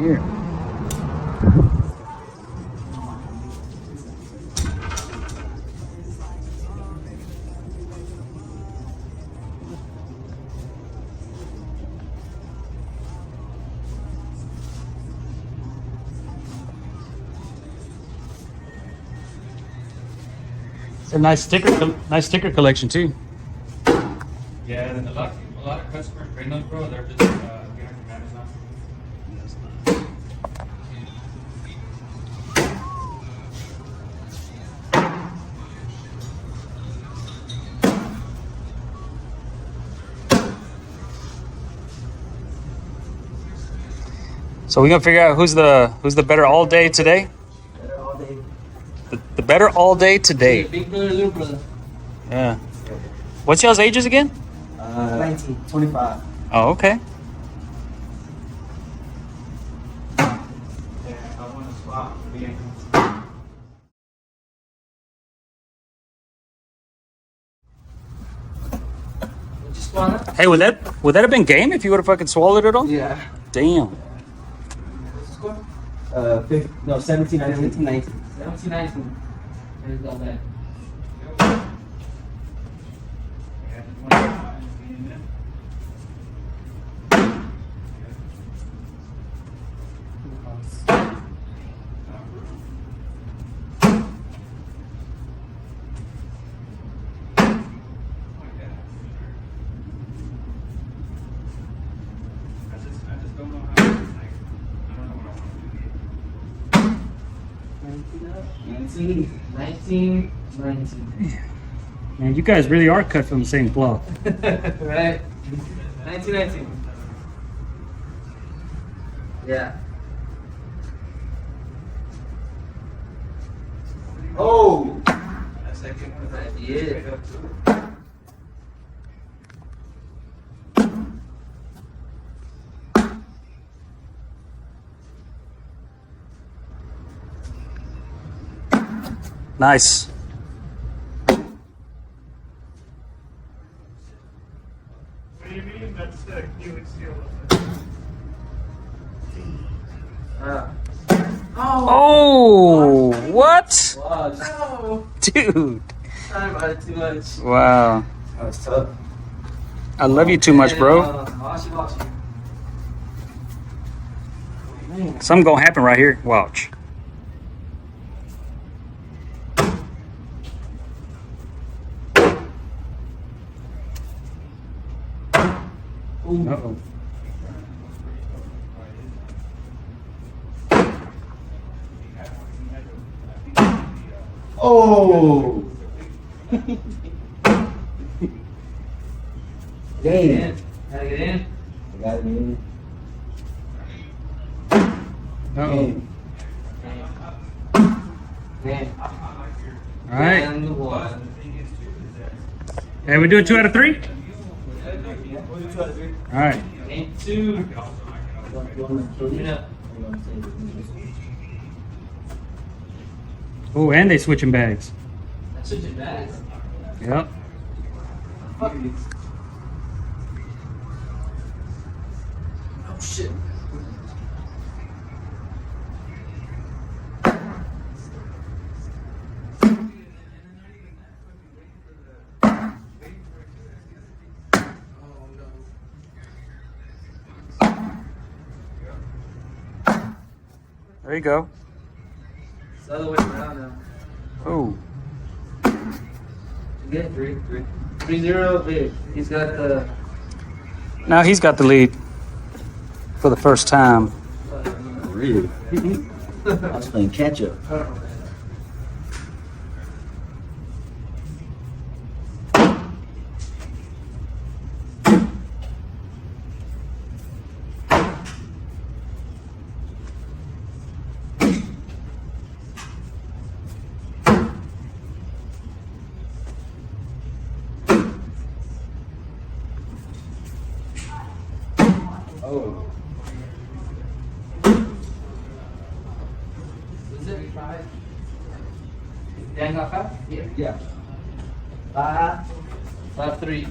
here. It's a nice sticker collection too. Yeah, and a lot of customers bring those, bro. They're just getting from Amazon. So we're gonna figure out who's the better all day today. Better all day. The better all day today. Big brother, little brother. Yeah. What's y'all's ages again? 19, 25. Oh, okay. Yeah, I want a spot. Just wanna? Hey, would that have been game if you would have fucking swallowed it all? Yeah. Damn. Score? 17, 19, 19. 17, 19. There's all that. I just don't know how. Like, I don't know what I want to do. 19, 19. Man, you guys really are cut from the same cloth. Right? 19, 19. Yeah. Oh! That's like Yeah. Nice. What do you mean? That's the Helix seal. Oh, what? Wow, no! Dude. Sorry about it too much. Wow. That was tough. I love you too much, bro. Wash it. Man. Something gonna happen right here. Watch. Ooh. Uh-oh. Oh! Damn. Gotta get in. I got it in. Uh-oh. Man. All right. And the one. Hey, we doing 2 out of 3? All right. And two. Oh, and they switching bags. That's such a bad. Yep. Fuck these. Oh shit. There you go. It's the other way around now. Oh. You get 3-0. Hey, he's got the. Now he's got the lead for the first time. Really? I was playing catch up. Oh. Is it 5? Dan got 5? Yeah. 5-3.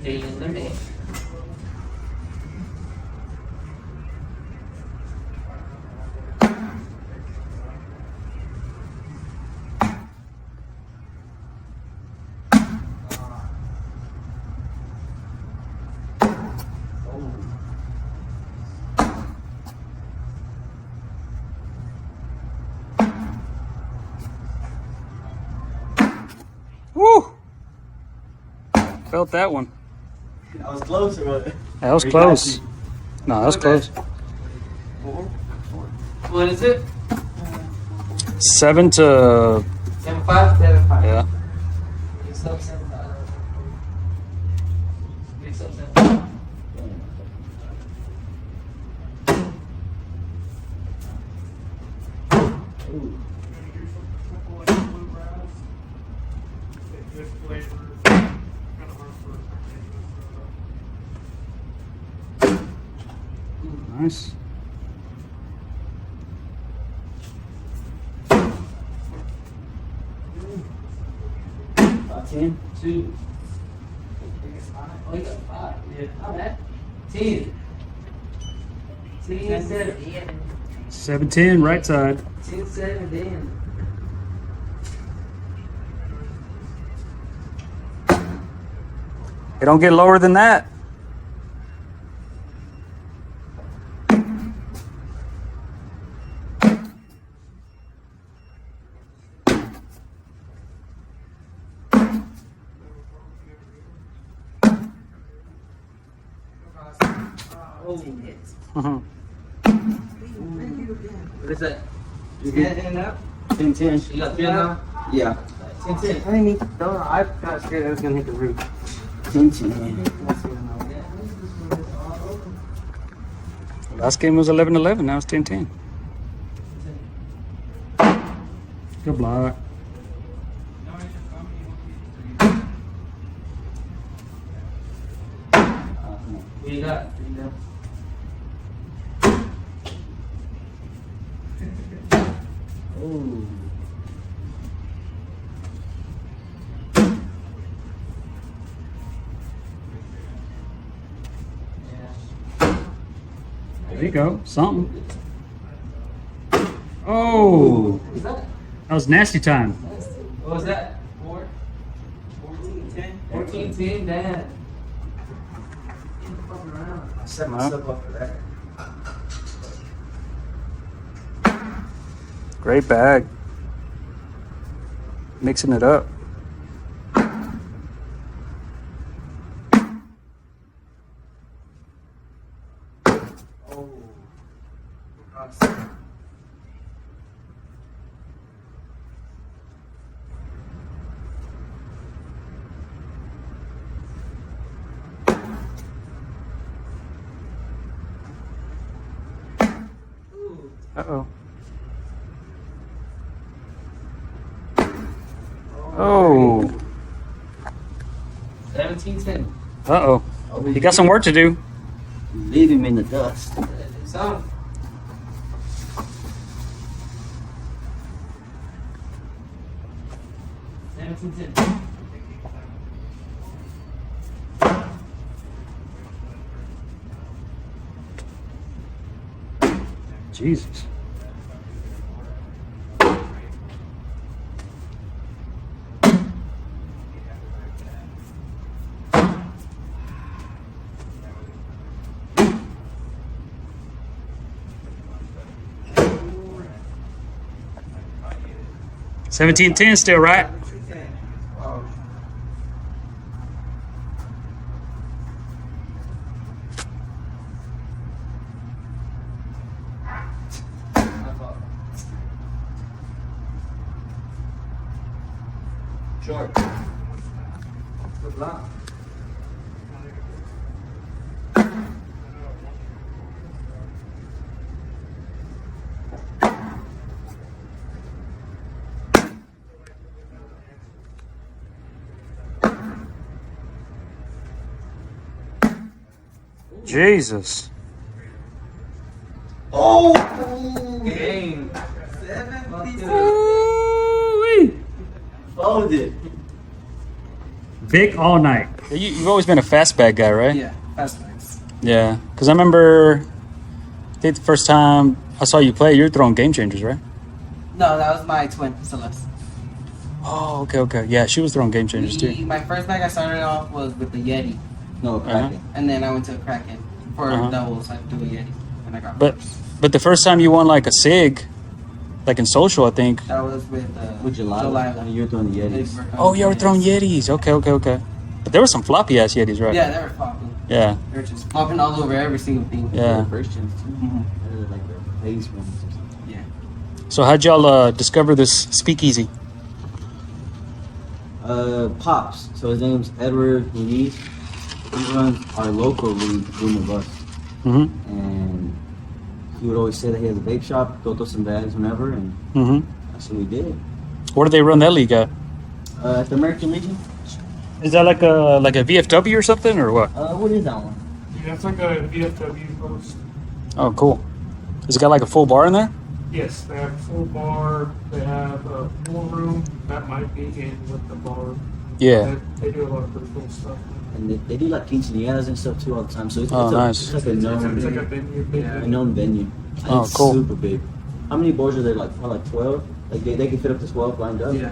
In the mix. Woo! Felt that one. I was close or what? That was close. No, that was close. What is it? 7 to 7-5? 7-5. yeah. Mix up 7-5. Mix up 7-5. Good flavor. Kind of hard for Nice. About 10. 2. Oh, you got 5. Yeah. Not bad. 10. 10, 7. 7-10, right side. 10, 7, then. It don't get lower than that. Oh. What is that? 10 and up? 10, 10. You got 3 now? Yeah. 10, 10. I didn't need to throw it. I got scared I was gonna hit the roof. 10, 10. Last game was 11-11. Now it's 10-10. Good block. What you got? Oh. There you go. Something. Oh, What was that? that was nasty time. What was that? 4? 14, 10? 14, 10, damn. I set myself up for that. Great bag. Mixing it up. Oh. Uh-oh. Oh. 17, 10. Uh-oh. You got some work to do. Leave him in the dust. So, Jesus. $17-10 still, right? Short. good luck. Jesus. Oh! Game. Ooh-wee. Folded. Vic all night. You've always been a fast bag guy, right? Yeah, that's nice. Yeah. Because I remember, I think the first time I saw you play, you were throwing game changers, right? No, that was my twin, Celeste. Oh, okay. Yeah, she was throwing game changers too. My first bag I started off was with the Yeti, No, Kraken. and then I went to a Kraken for Uh-huh. doubles. I do a Yeti, and I got But first. but the first time you won like a SIG, like in social, I think. That was with July. July. You're throwing the Yetis. Oh, you were throwing Yetis. Okay. But there were some floppy ass Yetis, right? Yeah, they were flopping. Yeah. They were just flopping all over every single thing. Yeah. First gens too. They're like the base ones or something. Yeah. So how'd y'all discover this speakeasy? Pops. So his name's Edward Muniz. He runs our local league, Boom of Us. Mm-hmm. And he would always say that he has a vape shop, go throw some bags whenever, and Mm-hmm. that's what we did. Where do they run that league at? At the American Legion. Is that like a VFW or something, or what? What is that one? Yeah, it's like a VFW post. Oh, cool. Has it got like a full bar in there? Yes, they have a full bar. They have a pool room that might be in with the bar. Yeah. They do a lot of pretty cool stuff. And they do like quinceañeras and stuff too all the time. So it's, Oh, nice. it's like a known, It's like a venue. a known venue. And Oh, it's cool. super big. How many boards are there? Like 12? Like they can fit up to 12 lined up. Yeah.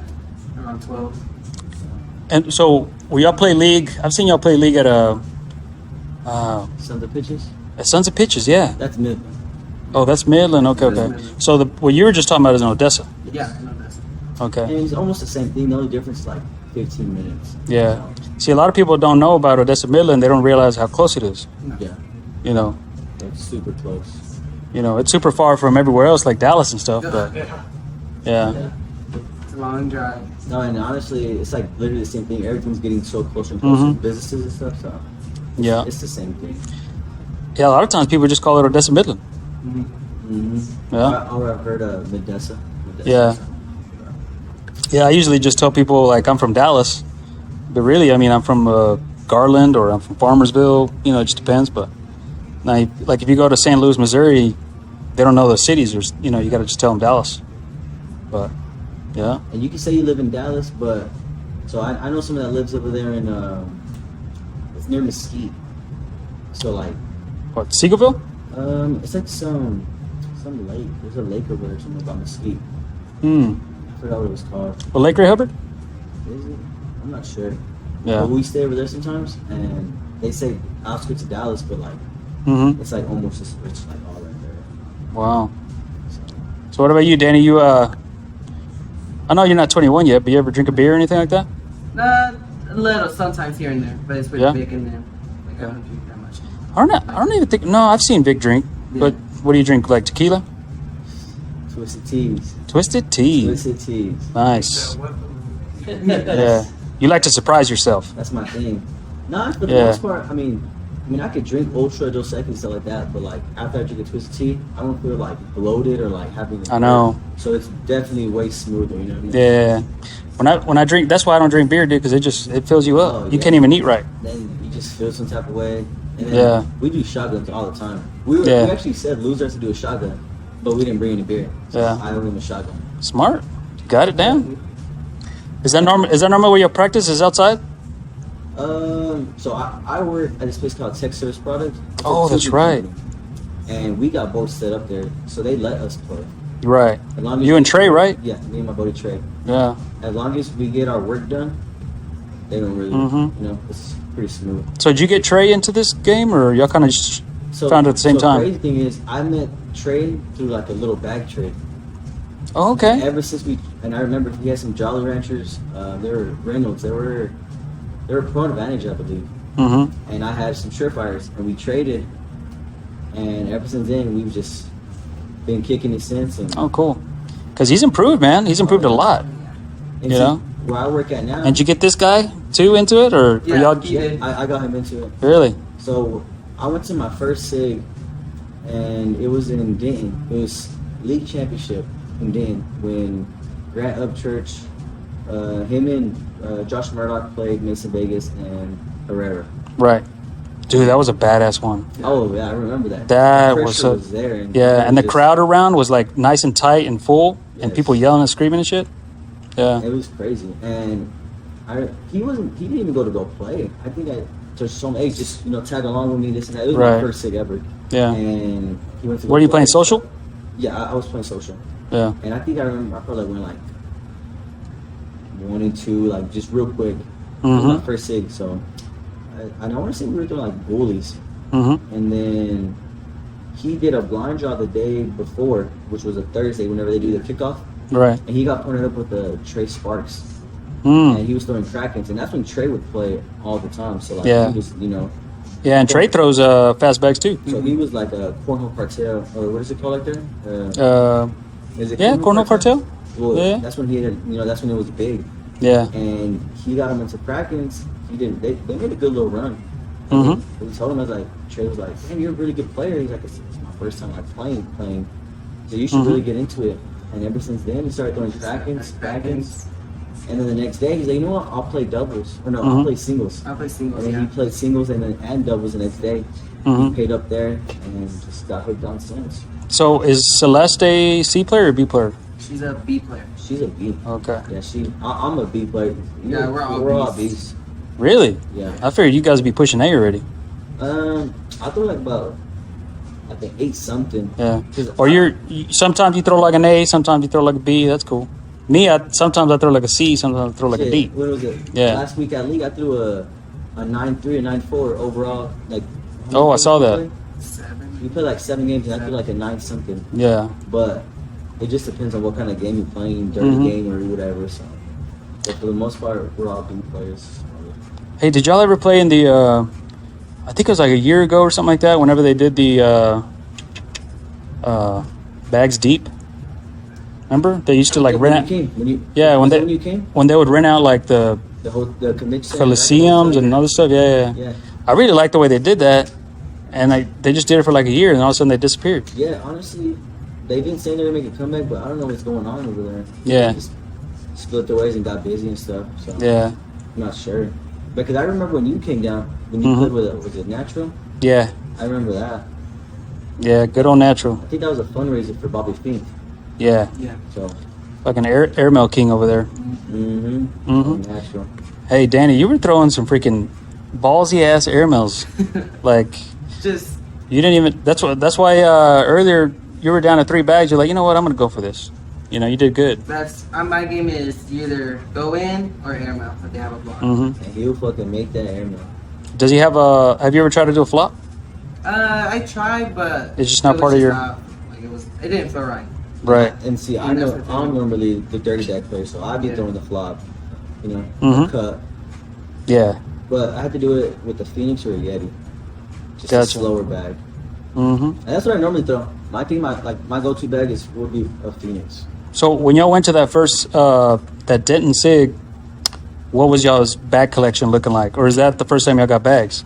Around 12. And so, will y'all play league? I've seen y'all play league at Sons of pitches? Sons of Pitches, yeah. That's Midland. Oh, that's Midland. Okay. So what you were just talking about is in Odessa. Yeah, I know that. Okay. And it's almost the same thing. The only difference is like 15 minutes. Yeah. See, a lot of people don't know about Odessa Midland. They don't realize how close it is. Yeah. You know, It's super close. it's super far from everywhere else, like Dallas and stuff. But Yeah. yeah, It's a long drive. No, and honestly, it's like literally the same thing. Everything's getting so closer and closer, Mhm. businesses and stuff. So yeah. it's the same thing. A lot of times people just call it Odessa Midland. Mm-hmm. Yeah. Or I've heard of Medessa. Yeah. Yeah, I usually just tell people like I'm from Dallas, but really, I mean, I'm from Garland or I'm from Farmersville. It just depends. But now, like if you go to St. Louis, Missouri, they don't know the cities, or you got to just tell them Dallas. But yeah, And you can say you live in Dallas, but so I know someone that lives over there in it's near Mesquite. So like what, Seagoville? it's like some lake. There's a lake over there somewhere about Mesquite. Hmm. I forgot what it was called. Well, Lake Ray Hubbard? Is it? I'm not sure. Yeah. But we stay over there sometimes, and they say outskirts of Dallas, but like Mm-hmm. it's like almost as rich, like all right there. Wow. So what about you, Danny? You I know you're not 21 yet, but you ever drink a beer or anything like that? Nah, a little, sometimes here and there, but it's pretty Yeah? big in there. Like, I don't drink that much. I don't even think. No, I've seen Vic drink. Yeah. But what do you drink? Like tequila? Twisted teas. Twisted tea. Twisted teas. Nice. That weapon. Yeah. You like to surprise yourself. That's my thing. Nah, for the Yeah. most part, I mean, I could drink Ultra, Dos Equis, and stuff like that, but like after I drink a Twisted Tea, I don't feel like bloated or like having. I know. So it's definitely way smoother. You know what I mean? Yeah. When I drink, that's why I don't drink beer, dude, because it fills you up. Oh, You yeah. can't even eat right. Then you just feel some type of way. And then Yeah. We do shotguns all the time. Yeah. We actually said losers to do a shotgun, but we didn't bring any beer. So Yeah. I owe him a shotgun. Smart. You got it down. Is that normal? Is that normal where your practice is outside? So I work at this place called Tech Service Products. It's a Oh, that's TV right. company. And we got boats set up there, so they let us play. Right. As long as You and Trey, right? Yeah, me and my buddy Trey. Yeah. As long as we get our work done, they don't really, Mhm. it's pretty smooth. So did you get Trey into this game, or y'all kind of just found it at the same time? The crazy thing is, I met Trey through like a little bag trade. Oh, okay. Ever since and I remember he had some Jolly Ranchers. They were Reynolds. They were Pro Advantage, I believe. Mm-hmm. And I had some Surefires, and we traded. And ever since then, we've just been kicking it since. And, Oh, cool. Because he's improved, man. He's improved a lot. and you see, know? where I work at now. And did you get this guy too into it, or Yeah, y'all? he did. I got him into it. Really? So I went to my first SIG, and it was in Denton. It was league championship in Denton when Grant Upchurch, him and Josh Murdoch played Mason Vegas and Herrera. Right. Dude, that was a badass one. Oh yeah, I remember that. That The was pressure so. was there. And Yeah, and the just- crowd around was like nice and tight and full, and Yes. people yelling and screaming and shit. Yeah. It was crazy, and he didn't even go play. I think to some age, just tag along with me, this and that. It was Right. my first SIG ever. Yeah. And he went to. What are you playing, social? Yeah, I was playing social. Yeah. And I think I remember I probably went like 1 and 2, like just real quick. It was my Mm-hmm. first SIG, so I want to say we were doing like goalies, Mm-hmm. and then he did a blind draw the day before, which was a Thursday, whenever they do the kickoff, Right. and he got partnered up with Trey Sparks, Mm. and he was throwing Krakens, and that's when Trey would play all the time. So like Yeah. he was, you know, Yeah, and Trey throws fast bags too. so he was like a cornhole cartel, or what is it called like there? Is it Yeah, Cornhole Cartel. Well, Yeah. that's when he had, you know, that's when it was big, Yeah. and he got him into Krakens. He didn't. They made a good little run. Mhm. We told him, I was like, Trey was like, "Man, you're a really good player." He's like, "It's my first time like playing, so you should Mhm. really get into it." And ever since then, he started throwing Krakens. And then the next day, he's like, "You know what? I'll play doubles, or no, I'll Mhm. play singles." I play singles. And then Yeah. he played singles and doubles the next day. Mhm. He paid up there and just got hooked on since. So is Celeste a C player or B player? She's a B player. She's a B. Okay. Yeah, I'm a B player. Yeah, we're all all Bs. Bs. Really? Yeah. I figured you guys would be pushing A already. I throw like about like an 8 something. Yeah. 'Cause Or sometimes you throw like an A, sometimes you throw like a B. That's cool. Me, sometimes I throw like a C, sometimes I throw like a D. What was it? Yeah. Last week at league, I threw a 9.3 or 9.4 overall. Like. Oh, I saw that. 7. You play like 7 games, and I threw like a 9 something. Yeah. But it just depends on what kind of game you're playing, dirty Mhm. game or whatever. So, but for the most part, we're all B players. Hey, did y'all ever play in the? I think it was like a year ago or something like that. Whenever they did the bags deep. Remember they used to like when rent out. you came, when you Yeah, was when that they you came, when they would rent out like the the convention center, Coliseums and all other stuff. Yeah. Yeah, I really liked the way they did that, and they just did it for like a year, and all of a sudden they disappeared. yeah. Honestly, they've been saying they're gonna make a comeback, but I don't know what's going on over there. Yeah. They just split their ways and got busy and stuff. So Yeah, I'm not sure. Because I remember when you came down, when you Mhm. played with was it Natural? yeah, I remember that. yeah. Good on natural. I think that was a fundraiser for Bobby Fink. Yeah, Yeah. So, like an airmail king over there. Mhm. Natural. Hey, Danny, you were throwing some freaking ballsy ass airmails. Like Just you didn't even. That's why earlier you were down to 3 bags. You're like, you know what? I'm gonna go for this. You know, you did good. that's my game is you either go in or airmail if they have a block. Hmm. And he'll fucking make that airmail. Does he have a? Have you ever tried to do a flop? I tried, but It's just not it was part of just your- not- like it didn't feel right. Right. And see, Yeah, I know that's the thing. I'm normally the dirty deck player, so I'd be Yeah. throwing the flop, you know, Mhm. cut. Yeah. But I had to do it with the Phoenix or a Yeti, just a Gotcha. slower bag. Hmm. And that's what I normally throw. My thing, my go-to bag would be a Phoenix. So when y'all went to that first that Denton Sig, what was y'all's bag collection looking like, or is that the first time y'all got bags?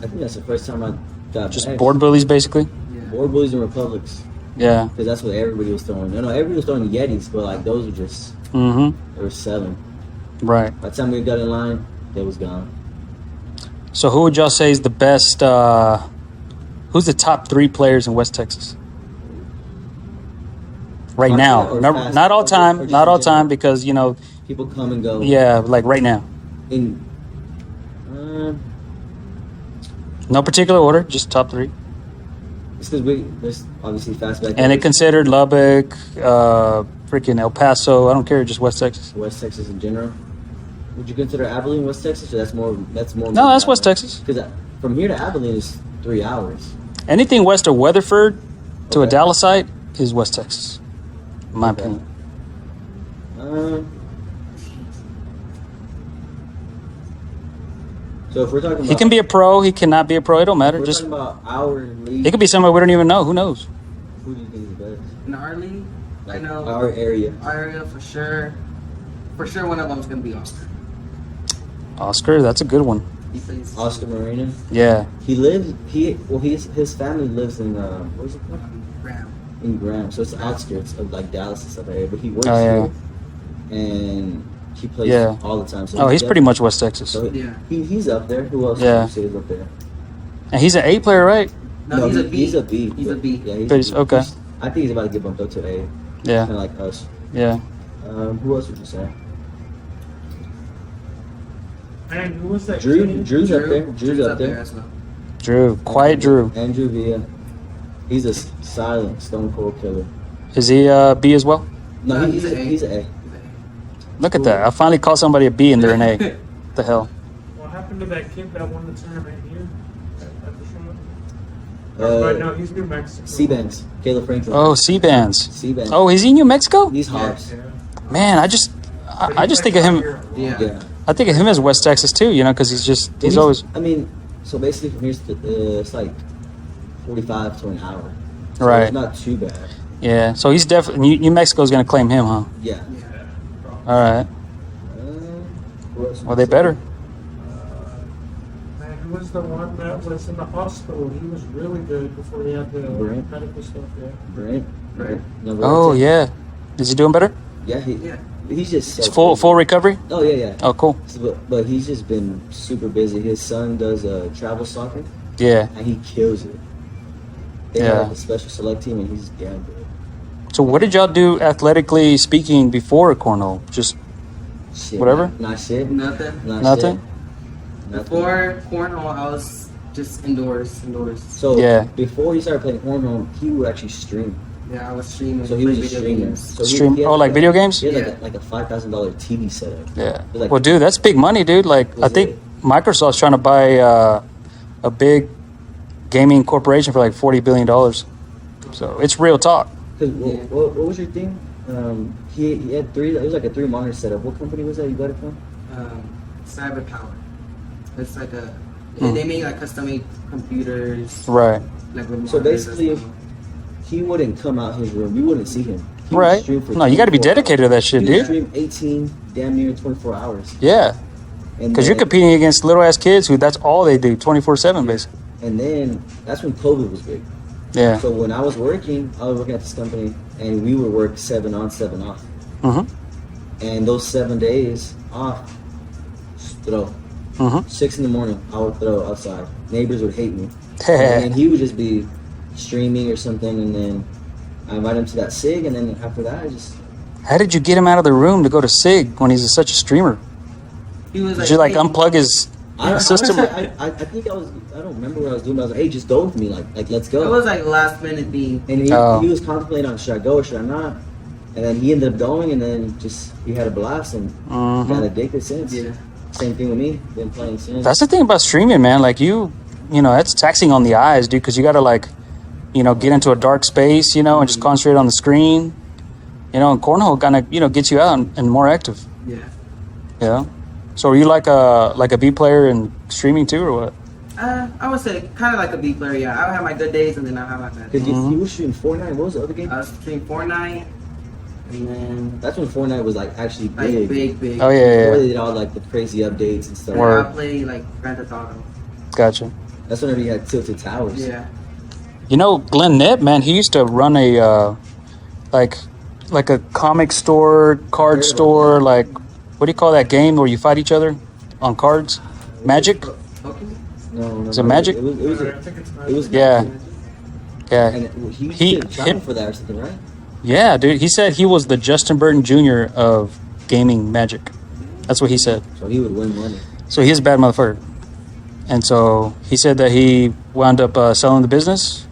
I think that's the first time I got Just bags. board bullies, basically. Yeah. Board bullies and Republics, Yeah. because that's what everybody was throwing. No, everybody was throwing Yetis, but like those were just Hmm. they were selling. Right. By the time we got in line, they was gone. So who would y'all say is the best? Who's the top 3 players in West Texas? Right Or now, fast- not all or time, just not in all general. time, because you know, People come and go. yeah, like right now. In No particular order, just top 3. it's because there's obviously fastback. And it considered Lubbock, freaking El Paso. I don't care, just West Texas. West Texas in general. Would you consider Abilene West Texas, or that's more? No, that's West Texas. Because from here to Abilene is 3 hours. Anything west of Weatherford to a Okay. Dallasite is West Texas, in my Okay. opinion. So if we're talking about, He can be a pro. He cannot be a pro. It don't matter. We're Just talking about our league. it could be somewhere we don't even know. Who knows? Who do you think is the best? In our league, I know Our area. our area for sure. For sure, one of them is gonna be Oscar. Oscar, that's a good one. He plays Oscar Marina. Yeah. He lives. His family lives in what is it called? Graham. In Graham. So it's the outskirts of like Dallas and stuff area. But he works Oh, yeah. here, and he plays Yeah. all the time. So Oh, he's pretty much West Texas. So Yeah. he's up there. Who else? Yeah. Would you say is up there? And he's an A player, right? No, he's a B. He's a B. He's a B. Yeah, he's But he's- okay. I think he's about to get bumped up to A. Yeah. Kind of like us. Yeah. Who else would you say? And who was that? Drew's Drew- up there. Drew's up there. as well. Drew. Quiet Drew. Andrew Villa. He's a silent stone cold killer. Is he B as well? No, No, he's he's a, a A. he's a A. Look at that. I finally called somebody a B and they're an A. What the hell? What happened to that kid that won the tournament here? But no, he's New Mexico. C-Banks, Caleb Franklin. Oh, C-Bands. C-Banks. Oh, is he in New Mexico? He's Hobbs. Yeah. Man, I just think of him. Yeah. Yeah. I think of him as West Texas too. You know, because he's always I mean, so basically from here, it's like 45 to an hour. So right. It's not too bad. Yeah. So he's definitely New Mexico's going to claim him, huh? Yeah. All right. Who else? Well, they better. Man, who was the one that was in the hospital? He was really good before he had the Brent? medical stuff. Yeah. Brent. Right. Number Oh 10. yeah. Is he doing better? Yeah. He's just so It's full busy. recovery. Oh yeah. Oh, cool. But he's just been super busy. His son does travel soccer, Yeah. and he kills it. They Yeah. have a special select team, and he's damn good. So what did y'all do athletically speaking before cornhole? Just Shit, Whatever? Not shit. Nothing. Not Nothing? Shit. Nothing. Before cornhole, I was just indoors. So Yeah. before he started playing cornhole, he would actually stream. Yeah, I was streaming. So he was a video streamer. games. So stream. he had Oh, like video games. He had Yeah. like a $5,000 TV setup. Yeah. Like- Well, dude, that's big money, dude. Like, I Was think it? Microsoft's trying to buy a big gaming corporation for like $40 billion. So it's real talk. Cause Yeah. what was your thing? He had three. It was like a 3 monitor setup. What company was that you got it from? Cyber Power. It's like a. Hmm. They make like custom made computers. Right. Like with So monitors basically, and stuff. he wouldn't come out his room. You wouldn't see him. He would Right. stream for No, you got to be 24 dedicated to that shit, He would dude. stream 18, damn near 24 hours. Yeah. And Because you're then- competing against little ass kids who that's all they do 24/7 basically. And then that's when COVID was big. Yeah. So when I was working at this company, and we would work 7 on, 7 off. Mm-hmm. And those 7 days off, throw. Mm-hmm. 6 in the morning, I would throw outside. Neighbors would hate me. And then he would just be streaming or something, and then I invite him to that SIG, and then after that, I just How did you get him out of the room to go to SIG when he's such a streamer? He was Did you like hey, unplug his system? honestly, I think I don't remember what I was doing, but I was like, hey, just go with me, like let's go. It was like last minute being. And Oh. he was contemplating on should I go or should I not, and then he ended up going, and then he had a blast and Mhm. got addicted since. Yeah. Same thing with me, been playing since. That's the thing about streaming, man. Like you know, that's taxing on the eyes, dude. Because you got to like, get into a dark space, and just concentrate on the screen. And cornhole kind of gets you out and more active. Yeah. Yeah. So are you like a B player in streaming too, or what? I would say kind of like a B player. Yeah, I would have my good days and then I have my bad Because days. you were shooting Fortnite. What was the other game? I was streaming Fortnite, and then That's when Fortnite was like actually like big. big. Oh Before yeah. they did all like the crazy updates and stuff. Word. I play like Grand Theft Auto. Gotcha. That's whenever you had tilted towers. Yeah. Glenn Knipp, man, he used to run a like a comic store, card store, like what do you call that game where you fight each other on cards? Magic? Okay. No. Is it Magic? It was. I think it's It was. Yeah. Yeah. And he He- did travel him- for that or something, right? Yeah, dude. He said he was the Justin Burton Jr. of gaming Magic. That's what he said. So he would win money. So he's a bad motherfucker. And so he said that he wound up selling the business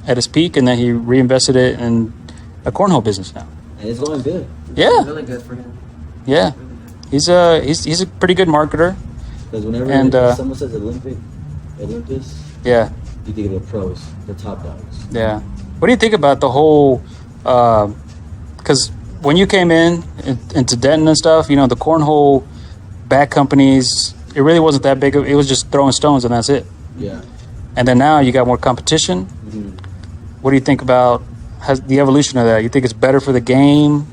at his peak, and then he reinvested it in a cornhole business now. And it's going good. Yeah, Really good for him. yeah. He's a pretty good marketer. Because whenever And, someone says Olympus, Yeah, you think of the pros, the top dogs. yeah. What do you think about the whole? Because when you came into Denton and stuff, the cornhole back companies, it really wasn't that big. It was just throwing stones and that's it. Yeah. And then now you got more competition. Mhm. What do you think about the evolution of that? You think it's better for the game,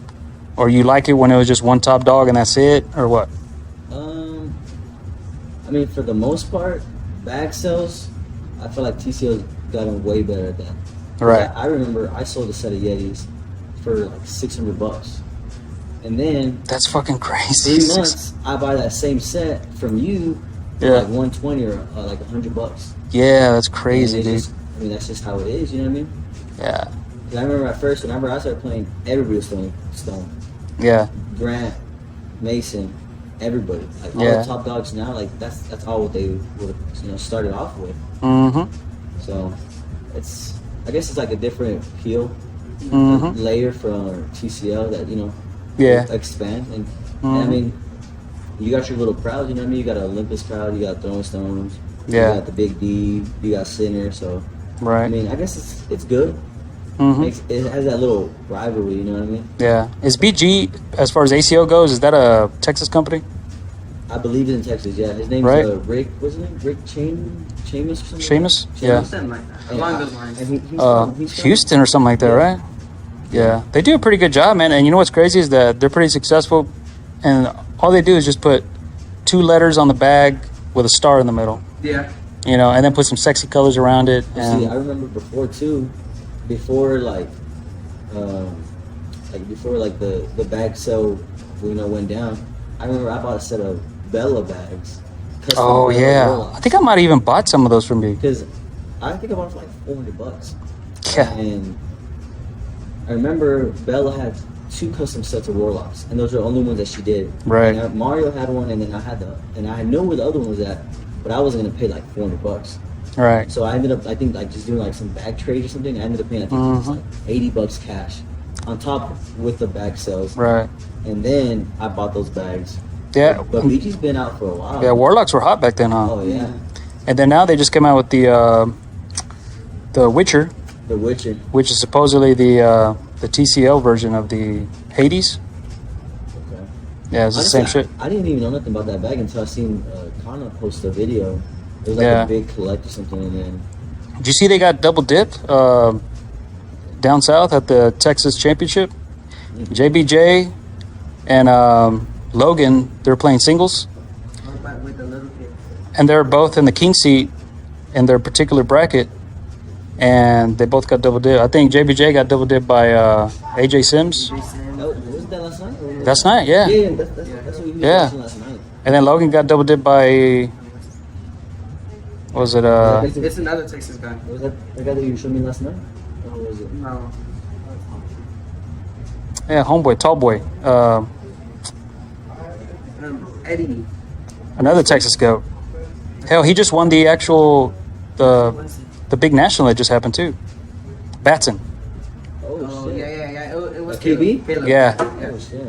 or you like it when it was just one top dog and that's it, or what? I mean, for the most part, bag sales, I feel like TCO's gotten way better at that. Right. I remember I sold a set of Yetis for like $600, and then That's fucking crazy. 3 months I buy that same set from you for Yeah. like 120 or like $100. Yeah, that's crazy, And dude. it's just- I mean, that's just how it is. You know what I mean? Yeah, 'Cause I remember at first, whenever I started playing, everybody was throwing stone. yeah, Grant, Mason, everybody. Like all Yeah. the top dogs now, like that's all what they would have started off with. mm-hmm, So I guess it's like a different appeal mm-hmm, layer from TCL that yeah, expand and I Mhm. mean you got your little crowds. You know what I mean? You got an Olympus crowd, you got Throwing Stones, Yeah. you got the Big D, you got Sinner. So Right. I mean, I guess it's good. Mm-hmm. It has that little rivalry, you know what I mean? Yeah. Is BG, as far as ACO goes, is that a Texas company? I believe it's in Texas, yeah. His name's Right. Rick, what's his name? Rick Chamus or something? Seamus? Yeah. Something like that. And Along those lines. and he's from- Houston or something like that, Yeah. right? Yeah. They do a pretty good job, man. And you know what's crazy is that they're pretty successful. And all they do is just put 2 letters on the bag with a star in the middle. Yeah. You know, and then put some sexy colors around it. See, And I remember before the bag sale, went down. I remember I bought a set of Bella bags. custom oh Bella yeah, roll-offs. I think I might have even bought some of those from you. Because I think I bought it for like $400. Yeah. And I remember Bella had 2 custom sets of Warlocks, and those are the only ones that she did. Right. And Mario had one, and then I know where the other one was at, but I wasn't gonna pay like $400. Right. So I ended up, I think, like just doing like some bag trade or something. I ended up paying, I think, it was like $80 cash on top with the bag sales. Right. And then I bought those bags. Yeah. But BG's been out for a while. Yeah. Warlocks were hot back then, huh? Oh yeah. And then now they just came out with the Witcher, The Witcher. which is supposedly the TCL version of the Hades. Okay. Yeah, it's the Honestly, same shit. I didn't even know nothing about that bag until I seen Connor post a video. It was like Yeah. a big collect or something, and then Did you see they got double dipped down south at the Texas Championship? JBJ and Logan, they're playing singles, With the little kid. and they're both in the king seat in their particular bracket, and they both got double dip. I think JBJ got double dip by AJ Sims. wasn't that last night? Or- That's night, yeah. Yeah, that's what we were Yeah. watching last night. And then Logan got double dip by. What was it? It's another Texas guy. Was that the guy that you showed me last night? Or was it? No. Yeah, homeboy, tall boy. Eddie. Another Texas goat. Hell, he just won the actual the big national that just happened too. Batson. Oh, Oh, shit. yeah. It was KB? Caleb. Yeah. Oh shit.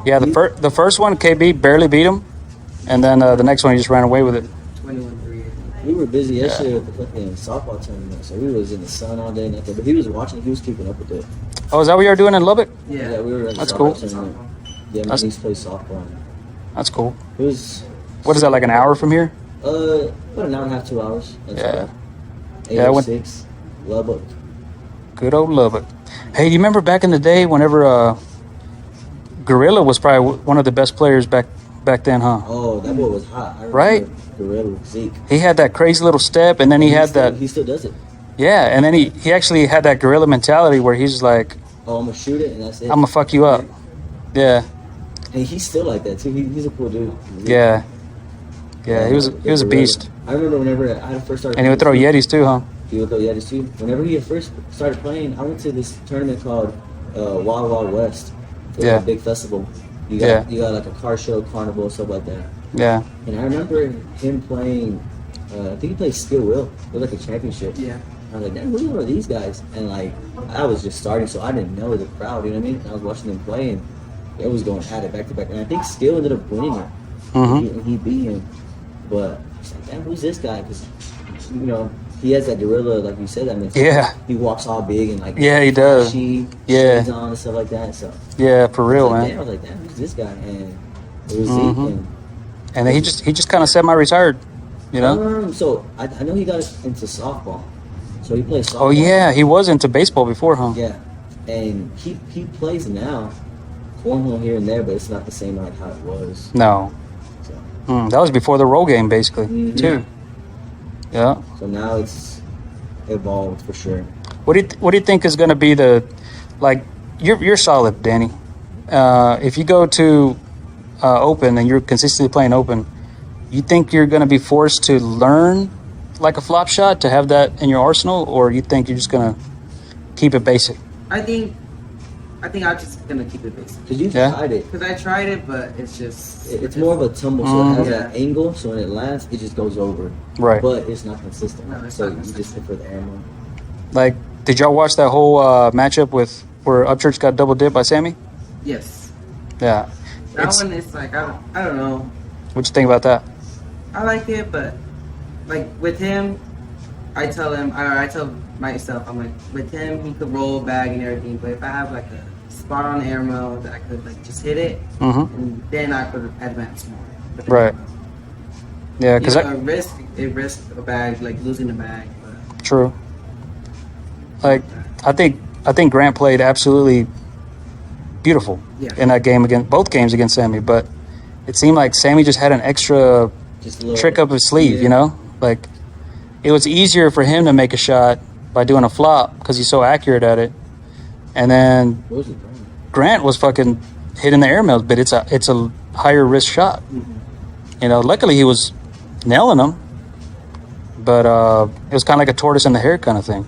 Yeah, the first one KB barely beat him, and then the next one he just ran away with it. 21-3. We were busy yesterday with the fucking softball tournament, so we was in the sun all day and nothing. But he was watching, he was keeping up with it. Oh, is that what you were doing in Lubbock? Yeah, we were in the That's softball cool. tournament. Yeah, my That's- niece plays softball. That's cool. It was What is that, like an hour from here? about an hour and a half, 2 hours. That's Yeah. right. Yeah, I went- 806, Lubbock. Good old Lubbock. Hey, do you remember back in the day whenever Gorilla was probably one of the best players back then, huh? Oh, that boy was hot. I remember Right? Gorilla, Zeke. He had that crazy little step, and then he had that. He still does it. Yeah, and then he actually had that gorilla mentality where he's like, Oh, I'm gonna shoot it and that's it. I'm gonna fuck you up. Yeah, And he's still like that too. He's a cool dude. yeah, yeah. He was a beast, I remember whenever I first started. and he would throw Yetis too, huh? He would throw Yetis too. Whenever he first started playing, I went to this tournament called Wild Wild West. It was Yeah. a big festival. You got like a car show, carnival, stuff like that. Yeah, And I remember him playing. I think he played Skill Will. It was like a championship. Yeah. I was like, damn, who are these guys? And like, I was just starting, so I didn't know the crowd. You know what I mean? And I was watching them play, and it was going at it back to back. And I think Skill ended up winning it. Mhm. He beat him. But it's like, damn, who's this guy? Because he has that gorilla, like you said. I mean, yeah, he walks all big and like Yeah, he does. flashy, Yeah. shades on and stuff like that. So yeah, for I real, was like, man. damn, I was like, damn, who's this guy? And it was Mhm. Zeke. And, And then he just kind of semi-retired, you know. So I know he got into softball. So he plays softball. Oh yeah, he was into baseball before, huh? Yeah, and he plays now, cornhole here and there, but it's not the same like how it was. No, So, that was before the roll game, basically, Mhm. too. Yeah. so now it's evolved for sure. What do you think is going to be you're solid, Danny. If you go to open and you're consistently playing open, you think you're going to be forced to learn like a flop shot to have that in your arsenal, or you think you're just going to keep it basic? I think I'm just gonna keep it basic. Cause you Yeah. tried it. Cause I tried it, but it's just. It's more of a tumble, so it has Yeah. that angle. So when it lands, it just goes over. Right. But it's not consistent. No, it's so not you just hit for the airman. Like, did y'all watch that whole matchup with where Upchurch got double dipped by Sammy? Yes. Yeah. That It's- one is like I don't know. What'd you think about that? I like it, but like with him, I tell him, I tell myself, I'm like, with him, he could roll bag and everything, but if I have like a spot on air mill that I could like just hit it, Mm-hmm. and then I could advance more. But Right. Yeah, because it risks a bag, like losing a bag. But true. Like I think Grant played absolutely beautiful Yeah. in that game against both games against Sammy, but it seemed like Sammy just had an extra Just a little trick up his sleeve, yeah. you know? Like it was easier for him to make a shot by doing a flop because he's so accurate at it. And then What was it? Grant was fucking hitting the air mails, but it's a higher risk shot. You know, luckily he was nailing them, but it was kind of like a tortoise in the hare kind of thing.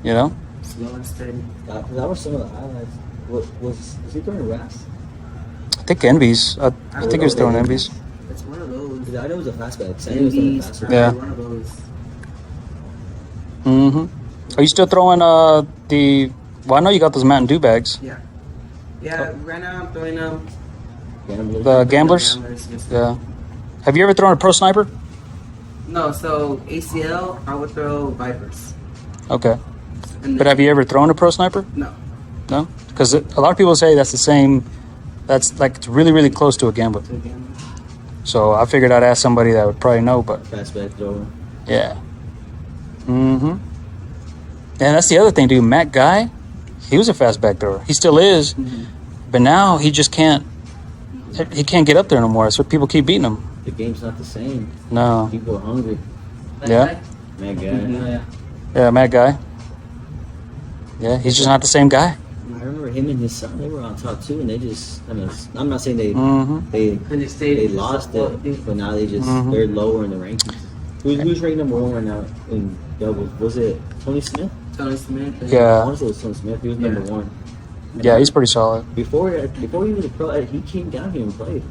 You know? slow and steady. That was some of the highlights. Was he throwing wraps? I think Envy's. I think he was throwing Envy's. It's one of those. I know it was a fastback. Sammy was throwing a Indies, fastback. Yeah. One of those. Mm-hmm. Are you still throwing the? Well, I know you got those Mountain Dew bags. Yeah. Yeah. Right now I'm throwing them. Gamblers. The gamblers. Yes. Yeah. Have you ever thrown a pro sniper? No, so ACL, I would throw Vipers. Okay. And But have you ever thrown a pro sniper? No. No. Because a lot of people say that's the same. That's like it's really really close to a gambler. So again, So I figured I'd ask somebody that would probably know. But Fastback thrower. yeah. Mm-hmm. And that's the other thing, dude. Matt Guy, he was a fast back thrower. He still is, but now he just can't. He can't get up there no more. So people keep beating him. The game's not the same. No. People are hungry. Yeah. Man, guy. Yeah. Yeah, Matt Guy. Yeah, he's just not the same guy. I remember him and his son. They were on top too, and they just. I mean, I'm not saying they Mm-hmm. they lost it, but now they just Mhm. they're lower in the rankings. Who's ranked number one right now in doubles? Was it Tony Smith? Tony Smith. I Yeah. want to say it was Tony Smith. He was Yeah. number one. Yeah, he's pretty solid. Before he was a pro, he came down here and played.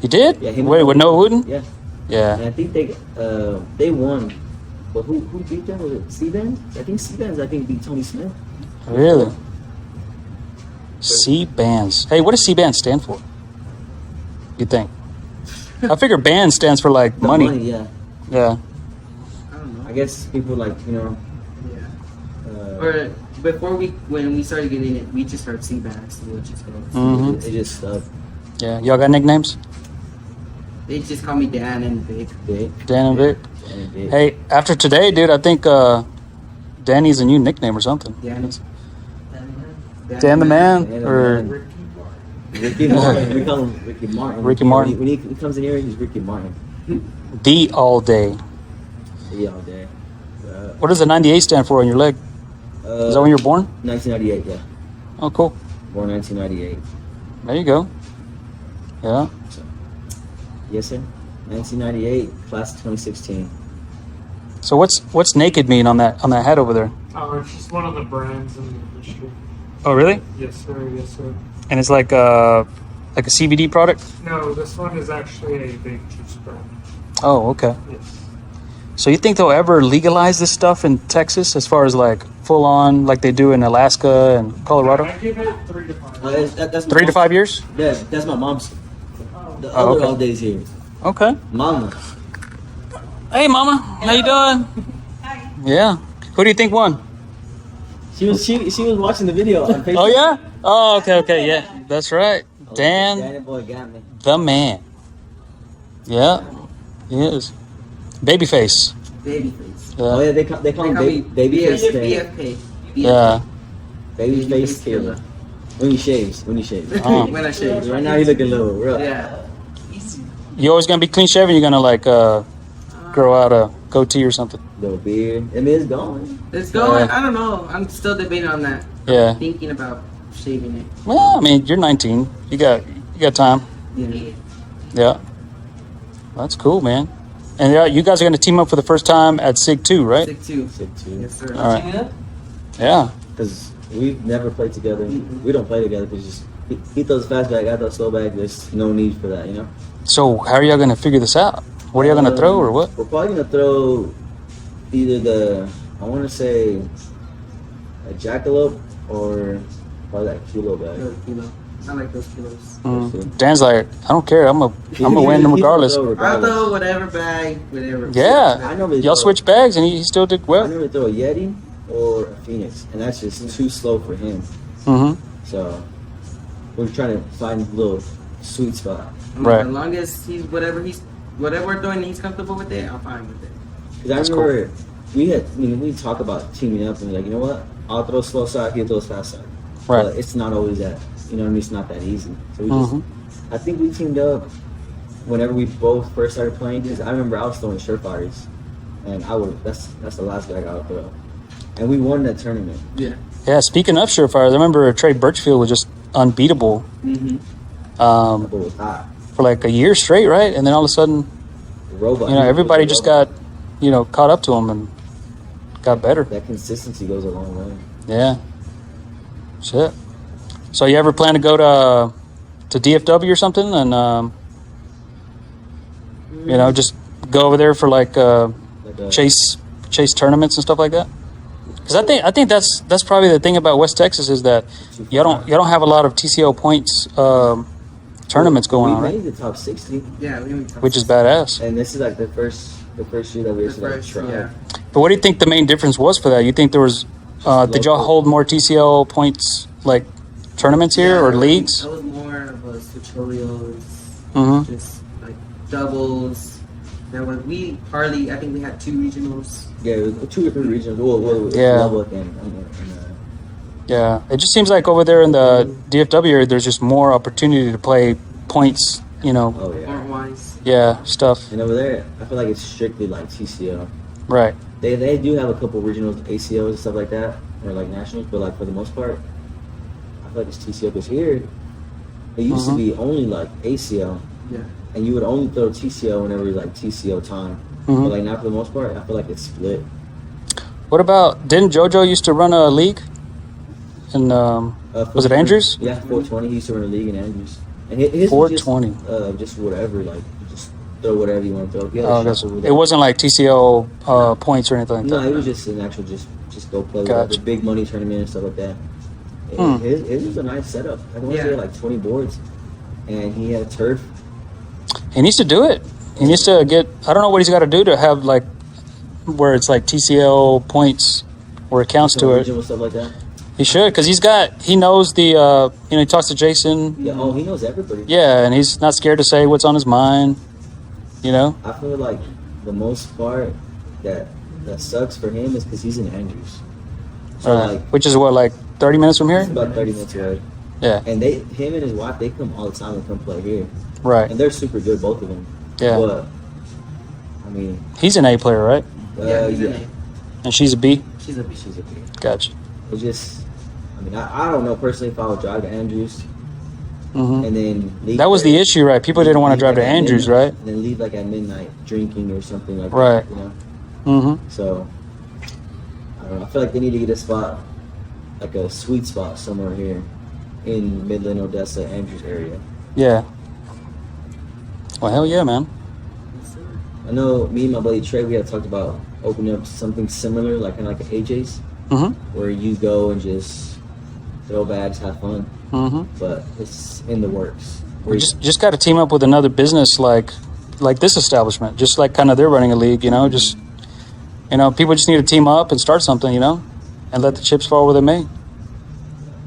He did? Yeah, him Wait, and- with Noah Wooten? Yeah, Yeah. and I think they won. But who beat them? Was it C-Bands? I think C-Bands beat Tony Smith. Really? C-Bands. Hey, what does C-Bands stand for? You think? I figure band stands for like The money. yeah. Yeah. I don't know. I guess people like Yeah. Or when we started getting it, we just heard C-Bags, so we'll just go. Mhm. They just Yeah. Y'all got nicknames? They just call me Dan and Vic. big. Dan and Vic? And big. Hey, after today, dude, I think Danny's a new nickname or something. Dan. Dan the Man? Dan the Or Man. Ricky Martin. We call him Ricky Martin. Ricky Martin. When he comes in here, he's Ricky Martin. D all day. Yeah, all day. What does the 98 stand for on your leg? Is that when you were born? 1998, yeah. Oh, cool. Born 1998. There you go. Yeah. Yes, sir. 1998, class of 2016. So what's naked mean on that hat over there? Oh, it's just one of the brands in the industry. Oh, really? Yes, sir. Yes, sir. And it's like a CBD product? No, this one is actually a vape juice brand. Oh, okay. Yes. So you think they'll ever legalize this stuff in Texas as far as like full on like they do in Alaska and Colorado? I give it 3 to 5. That's 3 to 5 years? Yeah, that's my mom's. The Oh, other okay. all days here. Okay. Mama. Hey, Mama. How you doing? Hi. Yeah. Who do you think won? She was watching the video on Facebook. Oh, yeah? Oh, okay. Yeah, that's right. Dan, Danny boy got me. the man. Yeah, he is. Babyface. Babyface. Oh Yeah. yeah, they call him Babyface. BFK. Yeah. Babyface killer. When he shaves. Oh. When I shave. Right now he looking a little rough. Yeah. You always gonna be clean shaven? You're gonna like grow out a goatee or something? Little beard. I mean, it's gone. It's going. I don't know. I'm still debating on that. Yeah. Thinking about shaving it. Well, I mean, you're 19. You got time. Yeah. Yeah. That's cool, man. And yeah, you guys are gonna team up for the first time at SIG 2, right? Sick too. Sick too. Yes, sir. All right. Yeah. Because we've never played together. We don't play together because just he throws fast back, I throw slow back. There's no need for that, you know. So how are y'all gonna figure this out? What are y'all gonna throw or what? We're probably gonna throw either I want to say a jackalope or probably that kilo bag. You know. I like those kilos. Dan's like, I don't care. I'm gonna win them regardless. I'll throw whatever bag, whatever. Yeah, I normally y'all throw- switch bags and he still did I well. never throw a Yeti or a Phoenix, and that's just too slow for him. Mm-hmm. So we're trying to find a little sweet spot. Right. As long as whatever we're doing, he's comfortable with it. I'm fine with it. Because I remember we talk about teaming up and like, you know what? I'll throw slow side, he'll throw fast side. Right. But it's not always that. You know what I mean? It's not that easy. So we just, I think we teamed up whenever we both first started playing. Because I remember I was throwing surefires, and that's the last bag I would throw. And we won that tournament. Yeah. Yeah. Speaking of surefires, I remember Trey Birchfield was just unbeatable. Mm-hmm. But it was hot. For like a year straight, right? And then all of a sudden, The robot. everybody just got, caught up to him and got better. That consistency goes a long way. Yeah. Shit. So you ever plan to go to DFW or something and just go over there for like chase tournaments and stuff like that? Because I think that's probably the thing about West Texas is that you don't have a lot of TCO points tournaments going on, We right? made the top 60, Yeah. Which is badass. and this is like the first year that we actually tried. Yeah. But what do you think the main difference was for that? You think there was did y'all hold more TCO points like tournaments here or leagues? That was more of a tutorials, Mm-hmm. just like doubles. There was I think we had 2 regionals. Yeah, it was 2 different regions. Well, Yeah. level and Yeah, it just seems like over there in the DFW area, there's just more opportunity to play points. oh yeah. Point wise. Yeah, stuff. And over there, I feel like it's strictly like TCO. Right. They do have a couple regionals, ACOs and stuff like that, or like nationals, but like for the most part, I feel like it's TCO. Because here, it used to be only like ACO, Yeah. and you would only throw TCO whenever it was like TCO time. But like now for the most part, I feel like it's split. What about, didn't JoJo used to run a league? And was it Andrews? Yeah, 420. He used to run a league in Andrews. And his was just, 420. just whatever, like just throw whatever you want to throw. If you had a Oh, shot that's, over it there- wasn't like TCO points or anything like No, that. it was just an actual just go play with Gotcha. the big money tournament and stuff like that. Hmm. It was a nice setup. I want to say like 20 boards, and he had turf. He needs to do it. He needs to get, I don't know what he's got to do to have like, where it's like TCO points where it counts to it. Regional stuff like that. He should, because he knows the, he talks to Jason. Yeah. Oh, he knows everybody. Yeah, and he's not scared to say what's on his mind, I feel like the most part that sucks for him is because he's in Andrews. So like which is what, like 30 minutes from here? it's about 30 minutes away. Yeah, And him and his wife, they come all the time and come play here, right. and they're super good, both of them. Yeah. But I mean, He's an A player, right? He's in yeah. it. And she's a B? She's a bitch. She's a big. Gotcha. It's just, I mean, I don't know personally if I would drive to Andrews Hmm. and then leave. That was the there- issue, right? People didn't want to leave drive to like at Andrews, midnight, right? And then leave like at midnight drinking or something like Right. that. You know. Mm-hmm. So I don't know. I feel like they need to get a spot, like a sweet spot somewhere here in Midland, Odessa, Andrews area. Yeah. Well, hell yeah, man. I know me and my buddy Trey, we had talked about opening up something similar, like kind of like an AJ's, Mm-hmm. where you go and just throw bags, have fun. Mm-hmm. But it's in the works. We just got to team up with another business like this establishment, just like kind of they're running a league, just, people just need to team up and start something, and let the chips fall where they may.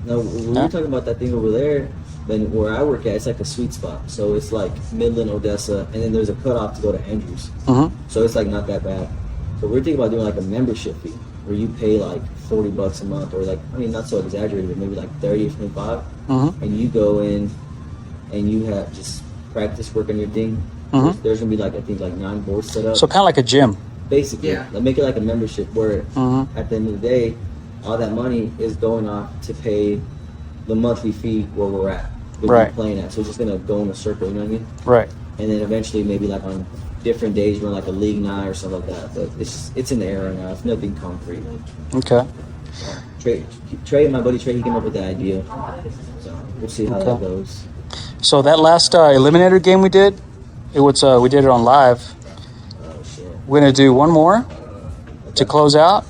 No, when Yeah. we're talking about that thing over there, then where I work at, it's like a sweet spot. So it's like Midland, Odessa, and then there's a cutoff to go to Andrews. Mm-hmm. So it's like not that bad. So we're thinking about doing like a membership fee where you pay like $40 a month, or like, I mean, not so exaggerated, but maybe like 30 or 25, Mm-hmm. and you go in and you have just practice work on your thing. Mhm. There's gonna be like, I think, like 9 boards set up. So kind of like a gym. Basically, Yeah. like make it like a membership where Mhm. at the end of the day, all that money is going off to pay the monthly fee where we're at, where Right. we're playing at. So it's just gonna go in a circle, you know what I mean? Right. And then eventually, maybe like on different days, run like a league night or something like that. But it's in the air right now. It's nothing concrete. Okay. Trey, my buddy Trey, he came up with the idea. So we'll see how that Okay. goes. So that last Eliminator game we did, we did it on live. Oh shit. We're gonna do one more to close out.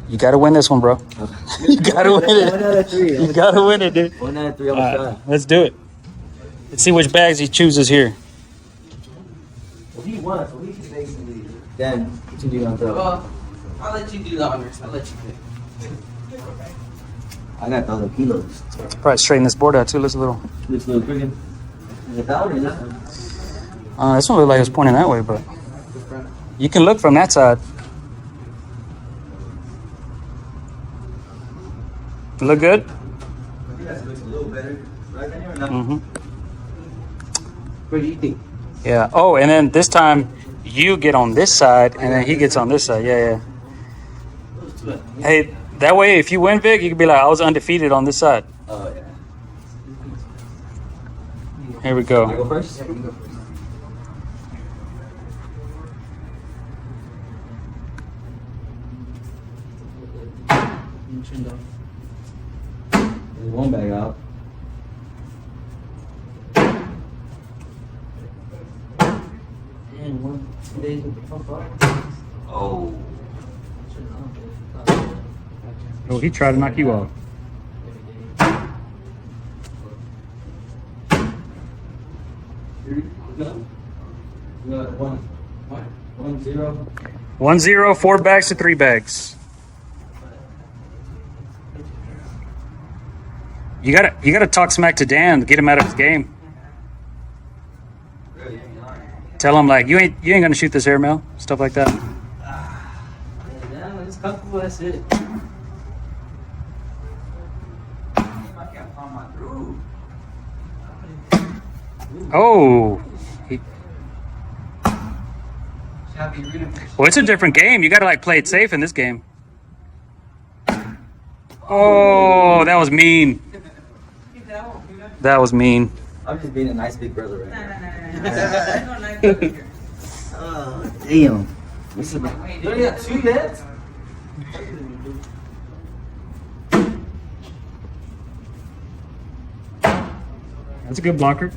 You got to win this one, bro. You gotta win it. 1 out of 3. You gotta win it, dude. 1 out of 3. I'm All gonna right, try. let's do it. Let's see which bags he chooses here. If he wants, we can basically. Then, what you gonna throw? Well, I'll let you do the honors. I'll let you pick. I got 1,000 kilos. Probably straighten this board out too. Let's a little. This little cricket. This one. This one looked like it was pointing that way, but you can look from that side. Look good? I think that looks a little better. Right there or not? Mm-hmm. What do you think? Yeah. Oh, and then this time you get on this side, and then he gets on this side. Yeah, yeah. Hey, that way, if you win, Vic, you can be like, I was undefeated on this side. Oh, yeah. Here we I go. go first? Yeah, you go first. There's one bag out. And 2 days with the pump up. Oh. Oh, he tried to knock you off. We got 1 0. 1-0, 4 bags to 3 bags. You gotta talk smack to Dan to get him out of his game. Tell him like you ain't gonna shoot this airmail, stuff like that. Yeah, it's comfortable. That's it. Oh, Shall be rooting for well, it's a different game. You gotta like play it safe in this game. Oh, that was mean. That was mean. I'm just being a nice big brother right now. it. Oh, damn. This is You only got 2 minutes? That's a good blocker.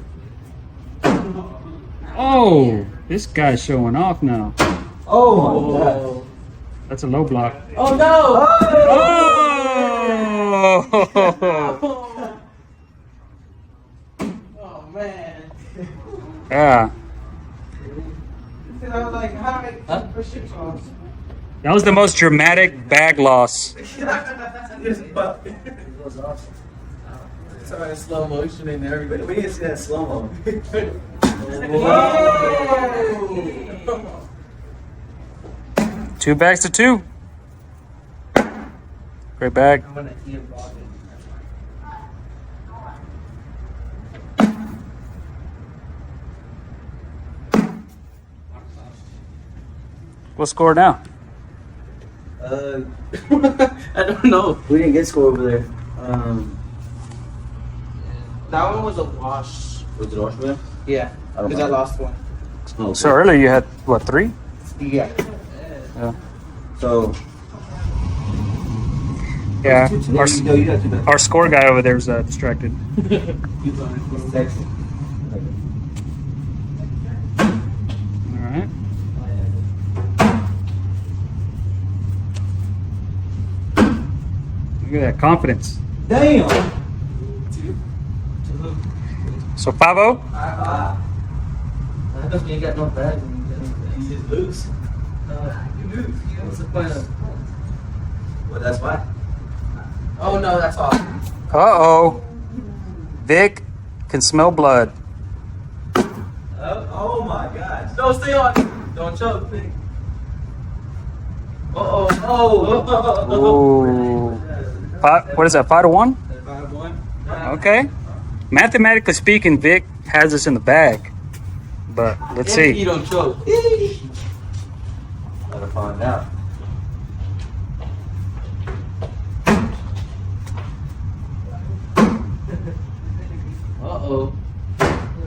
Oh, this guy's showing off now. Oh my god. That's a low block. Oh no! Oh, Oh man. yeah. Because I was like, how do I push it off? That was the most dramatic bag loss. Sorry, slow motion and everything. We need to see that slow mo. Whoa! 2 bags to 2. Great bag. I'm gonna eat a ball. What score now? Uh, I don't know. we didn't get score over there. That one was a wash. Was it Australia? Yeah, I don't because I know. lost one. Oh, So earlier you had what, 3? Yeah. So, Yeah. Our, no, you got 2 bags. our score guy over there was distracted. Text. All right. Look at that confidence. Damn. So 5-0. How come you ain't got no bags? You just lose. You lose. What's the point of? Well, that's why. Oh no, that's all. Uh-oh. Vic can smell blood. Oh my gosh. No, stay on. Don't choke. Uh-oh. Ooh. What is that, 5-1? 5-1. Okay. Mathematically speaking, Vic has us in the bag. But let's If see. you don't choke. Gotta find out. Uh-oh.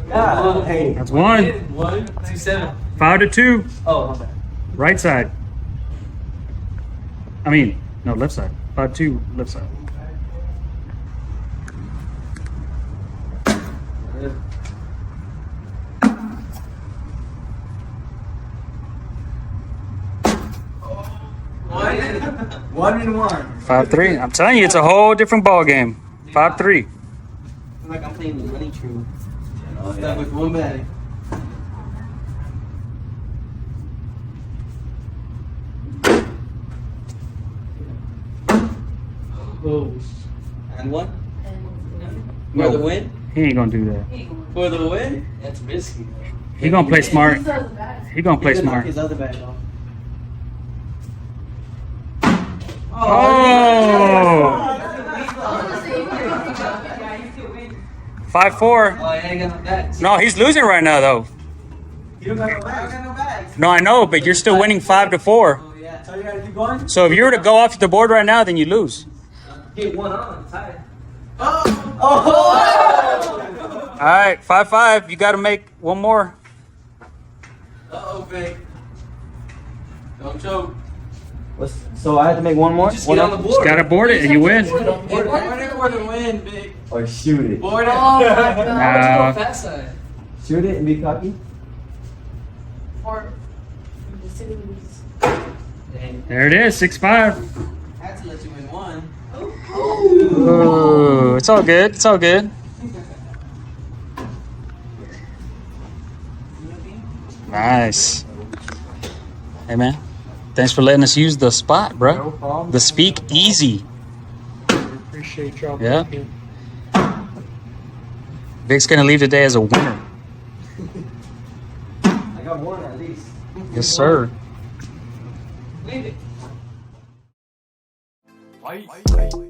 God, hey. That's 1. 1, 2, 7. 5-2. Oh, my bad. Right side. I mean, no, left side. 5-2, left side. 1-1. 5-3. I'm telling you, it's a whole different ball game. 5-3. I'm like I'm playing the money tree. Oh, Stuck yeah. with one bag. Oh, And one And for the No. win. He ain't gonna do that. he ain't going. For the win. That's risky. He gonna play smart. He still has a bag. He gonna play He could knock smart. his other bag off. Oh! I was gonna say you could. 5-4. Oh, yeah, I got no bags. No, he's losing right now though. You don't got no I bags. got no bags. No, I know, but you're still winning 5-4. Oh, yeah. So you gotta keep going? So if you were to go off the board right now, then you lose. Get one on, tied. Oh. All right, 5-5. You got to make one more. Uh-oh, Vic. Don't choke. So I have to make one more? Just One get on more? the Just board. got to board it and you win. Board it for the win, Vic. Or shoot it. Board it. Oh my god. No. Let's go fast side. Shoot it and be cocky? Or. Dang. There it is, 6-5. I had to let you win one. Ooh, it's all good. It's all good. Nice. Hey, man. Thanks for letting us use the spot, no bro. problem. The Speak Easy. Appreciate y'all. Yeah. being Vic's going to leave today as a winner. I got one at least. Yes, sir. Leave it. Fight.